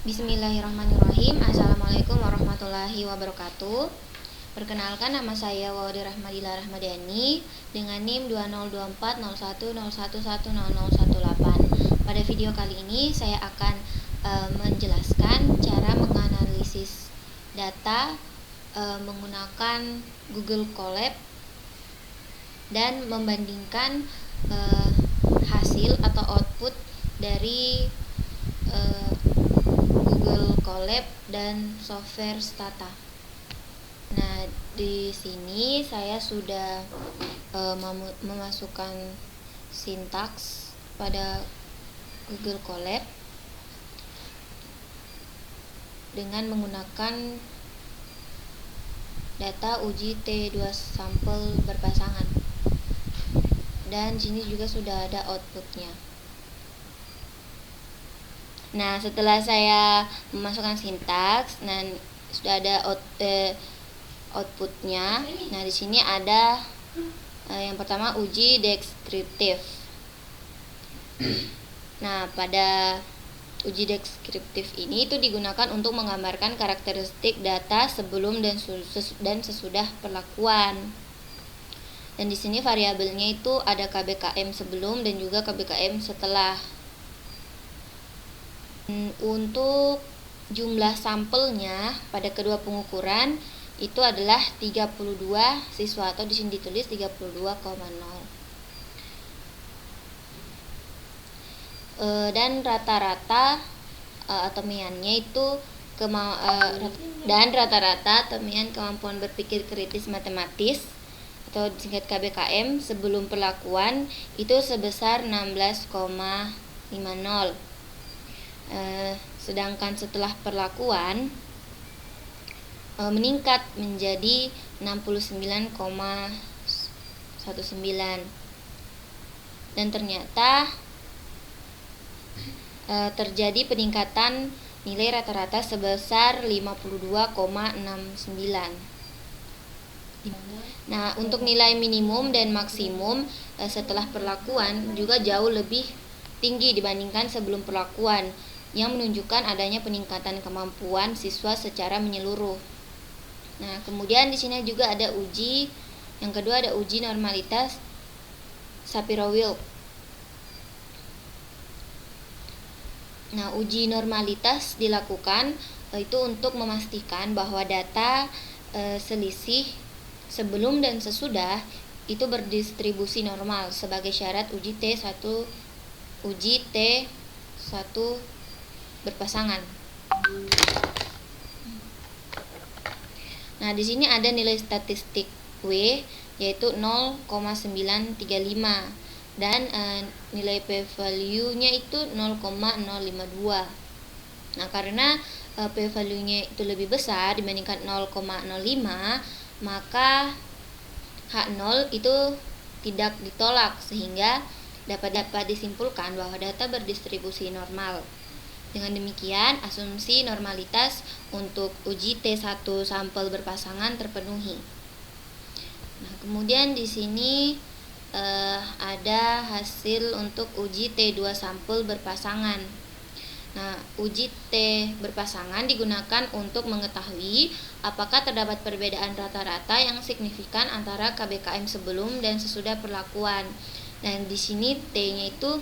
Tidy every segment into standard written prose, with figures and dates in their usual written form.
Bismillahirrahmanirrahim. Assalamualaikum warahmatullahi wabarakatuh. Perkenalkan, nama saya Waudy Rahmadila Rahmadani dengan NIM 202401011018. Pada video kali ini saya akan menjelaskan cara menganalisis data menggunakan Google Colab dan membandingkan hasil atau output dari Google Colab dan software Stata. Nah, di sini saya sudah memasukkan sintaks pada Google Colab dengan menggunakan data uji T2 sampel berpasangan. Dan sini juga sudah ada outputnya. Nah, setelah saya memasukkan sintaks, dan sudah ada outputnya. Nah, di sini ada yang pertama uji deskriptif. Nah, pada uji deskriptif ini itu digunakan untuk menggambarkan karakteristik data sebelum dan sesudah perlakuan. Dan di sini variabelnya itu ada KBKM sebelum dan juga KBKM setelah. Untuk jumlah sampelnya pada kedua pengukuran itu adalah 32 siswa, atau di sini ditulis 32,0. Dan rata-rata temuannya itu rata-rata temuan kemampuan berpikir kritis matematis atau disingkat KBKM sebelum perlakuan itu sebesar 16,50. Sedangkan setelah perlakuan meningkat menjadi 69,19, dan ternyata terjadi peningkatan nilai rata-rata sebesar 52,69. Nah, untuk nilai minimum dan maksimum setelah perlakuan juga jauh lebih tinggi dibandingkan sebelum perlakuan, yang menunjukkan adanya peningkatan kemampuan siswa secara menyeluruh. Nah, kemudian di sini juga ada uji yang kedua, ada uji normalitas Shapiro-Wilk. Nah, uji normalitas dilakukan itu untuk memastikan bahwa data selisih sebelum dan sesudah itu berdistribusi normal sebagai syarat uji T1 berpasangan. Nah, di sini ada nilai statistik W yaitu 0,935 dan nilai p-value-nya itu 0,052. Nah, karena p-value-nya itu lebih besar dibandingkan 0,05, maka H0 itu tidak ditolak, sehingga dapat disimpulkan bahwa data berdistribusi normal. Dengan demikian, asumsi normalitas untuk uji T1 sampel berpasangan terpenuhi. Nah, kemudian di sini ada hasil untuk uji T2 sampel berpasangan. Nah, uji T berpasangan digunakan untuk mengetahui apakah terdapat perbedaan rata-rata yang signifikan antara KBKM sebelum dan sesudah perlakuan. Dan di sini T-nya itu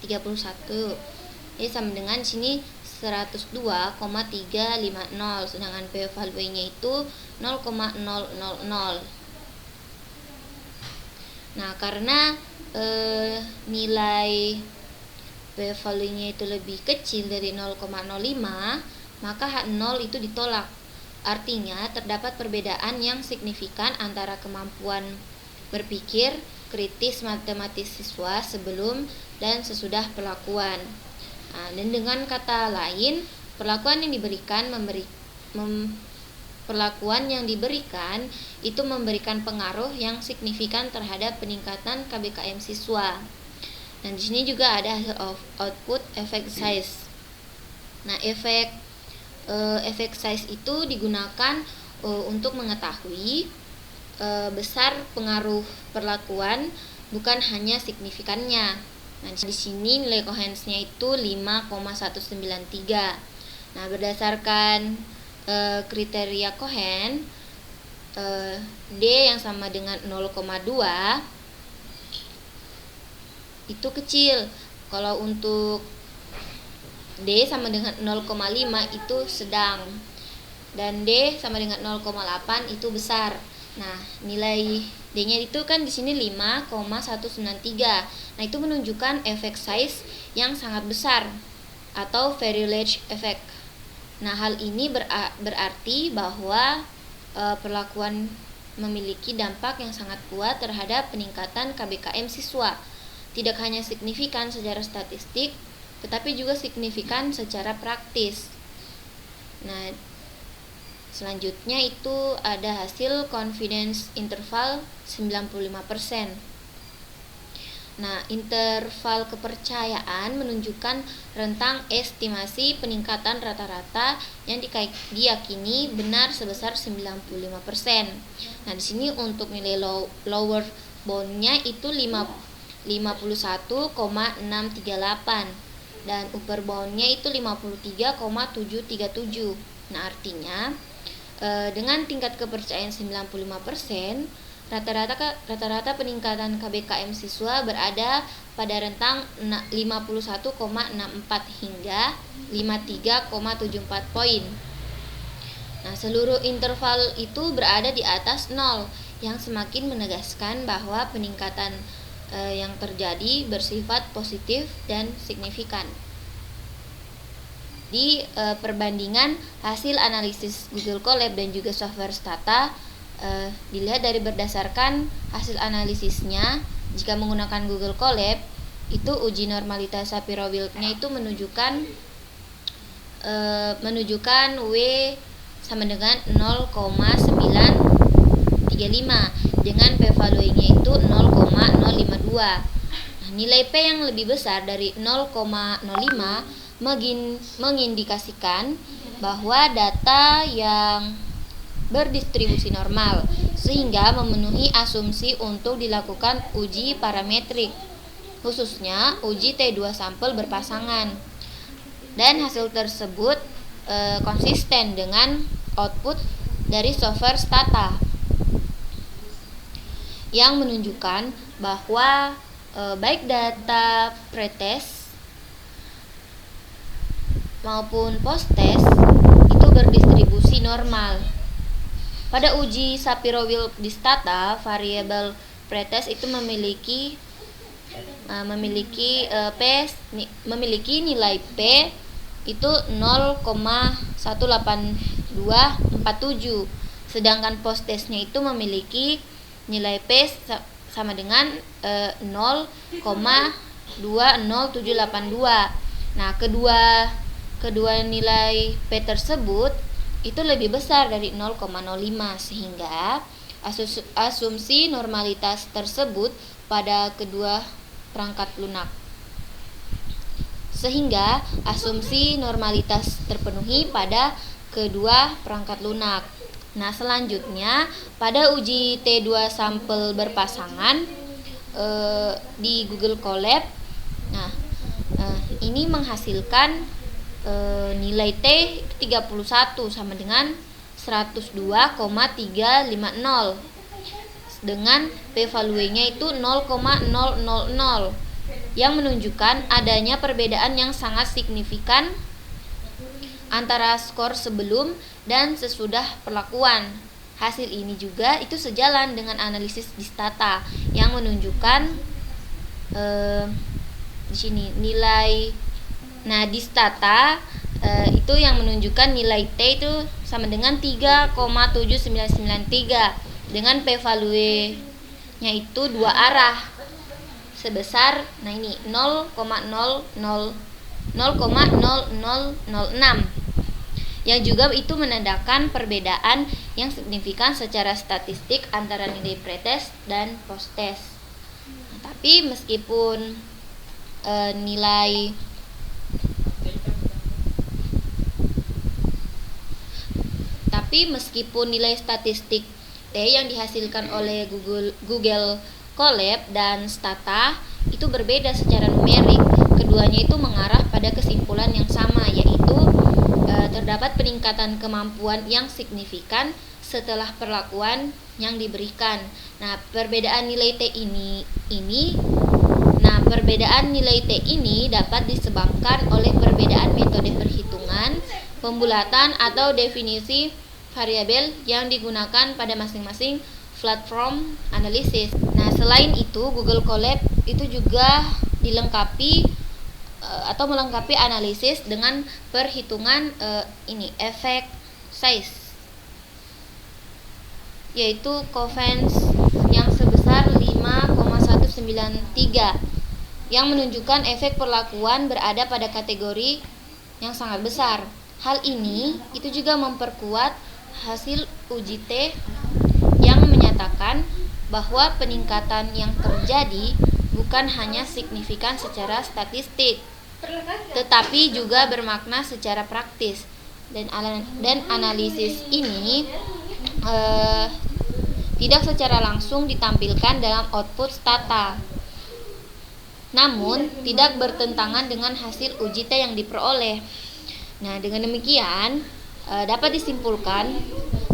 31. Jadi sama dengan sini 102,350, sedangkan p-value-nya itu 0,000. Nah, karena nilai p-value-nya itu lebih kecil dari 0,05, maka H0 itu ditolak. Artinya terdapat perbedaan yang signifikan antara kemampuan berpikir kritis matematis siswa sebelum dan sesudah perlakuan. Nah, dan dengan kata lain, perlakuan yang diberikan itu memberikan pengaruh yang signifikan terhadap peningkatan KBKM siswa. Dan di sini juga ada hasil output effect size. Nah, efek size itu digunakan untuk mengetahui besar pengaruh perlakuan, bukan hanya signifikannya. Nah, di sini nilai kohensnya itu 5,193. Nah, berdasarkan kriteria Cohen, D yang sama dengan 0,2 itu kecil. Kalau untuk D sama dengan 0,5 itu sedang, dan D sama dengan 0,8 itu besar. Nah, nilai D-nya itu kan di sini 5,193. Nah, itu menunjukkan efek size yang sangat besar atau very large effect. Nah, hal ini berarti bahwa perlakuan memiliki dampak yang sangat kuat terhadap peningkatan KBKM siswa. Tidak hanya signifikan secara statistik, tetapi juga signifikan secara praktis. Nah, selanjutnya itu ada hasil confidence interval 95%. Nah, interval kepercayaan menunjukkan rentang estimasi peningkatan rata-rata yang diyakini benar sebesar 95%. Nah, di sini untuk nilai lower bound-nya itu 51,638 dan upper bound-nya itu 53,737. Nah, artinya dengan tingkat kepercayaan 95%, rata-rata peningkatan KBKM siswa berada pada rentang 51,64 hingga 53,74 poin. Nah, seluruh interval itu berada di atas 0, yang semakin menegaskan bahwa peningkatan yang terjadi bersifat positif dan signifikan. Di perbandingan hasil analisis Google Colab dan juga software Stata, dilihat dari berdasarkan hasil analisisnya, jika menggunakan Google Colab itu uji normalitas Shapiro-Wilk-nya itu menunjukkan W sama dengan 0,935 dengan p-value-nya itu 0,052. Nah, nilai P yang lebih besar dari 0,05 mengindikasikan bahwa data yang berdistribusi normal, sehingga memenuhi asumsi untuk dilakukan uji parametrik, khususnya uji T2 sampel berpasangan. Dan hasil tersebut konsisten dengan output dari software Stata yang menunjukkan bahwa baik data pretest maupun post-test itu berdistribusi normal. Pada uji Shapiro-Wilk di Stata, variabel pretest itu memiliki nilai P itu 0,18247, sedangkan post-testnya itu memiliki nilai P sama dengan 0,20782. Nah, kedua nilai P tersebut itu lebih besar dari 0,05, sehingga asumsi normalitas tersebut pada kedua perangkat lunak. Sehingga asumsi normalitas terpenuhi pada kedua perangkat lunak. Nah, selanjutnya pada uji T2 sampel berpasangan di Google Colab, ini menghasilkan nilai T 31 sama dengan 102,350 dengan p-value-nya itu 0,000, yang menunjukkan adanya perbedaan yang sangat signifikan antara skor sebelum dan sesudah perlakuan. Hasil ini juga itu sejalan dengan analisis di Stata yang menunjukkan di sini nilai. Nah, di Stata itu yang menunjukkan nilai T itu sama dengan 3,7993 dengan p-value-nya itu dua arah sebesar 0,0006, yang juga itu menandakan perbedaan yang signifikan secara statistik antara nilai pretest dan post-test. Tapi meskipun nilai statistik T yang dihasilkan oleh Google Colab dan Stata itu berbeda secara numerik, keduanya itu mengarah pada kesimpulan yang sama, yaitu terdapat peningkatan kemampuan yang signifikan setelah perlakuan yang diberikan. Nah, perbedaan nilai T ini dapat disebabkan oleh perbedaan metode perhitungan, pembulatan atau definisi variabel yang digunakan pada masing-masing platform analisis. Nah, selain itu Google Colab itu juga melengkapi analisis dengan perhitungan efek size, yaitu covariance yang sebesar 5,193 yang menunjukkan efek perlakuan berada pada kategori yang sangat besar. Hal ini itu juga memperkuat hasil uji T yang menyatakan bahwa peningkatan yang terjadi bukan hanya signifikan secara statistik, tetapi juga bermakna secara praktis. Dan analisis ini tidak secara langsung ditampilkan dalam output stata, namun tidak bertentangan dengan hasil uji T yang diperoleh. Nah, dengan demikian dapat disimpulkan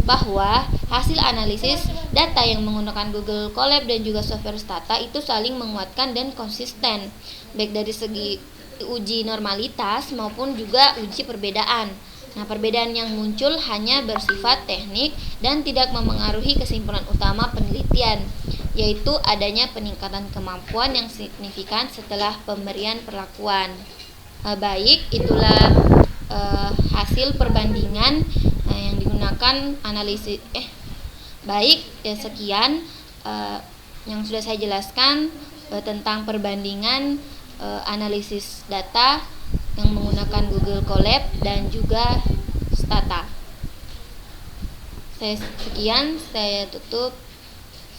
bahwa hasil analisis data yang menggunakan Google Colab dan juga software Stata itu saling menguatkan dan konsisten, baik dari segi uji normalitas maupun juga uji perbedaan. Nah, perbedaan yang muncul hanya bersifat teknik dan tidak memengaruhi kesimpulan utama penelitian, yaitu adanya peningkatan kemampuan yang signifikan setelah pemberian perlakuan. Baik, itulah hasil perbandingan yang digunakan analisis. Sekian yang sudah saya jelaskan tentang perbandingan analisis data yang menggunakan Google Colab dan juga Stata. Saya tutup.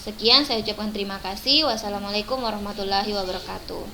Sekian, saya ucapkan terima kasih. Wassalamualaikum warahmatullahi wabarakatuh.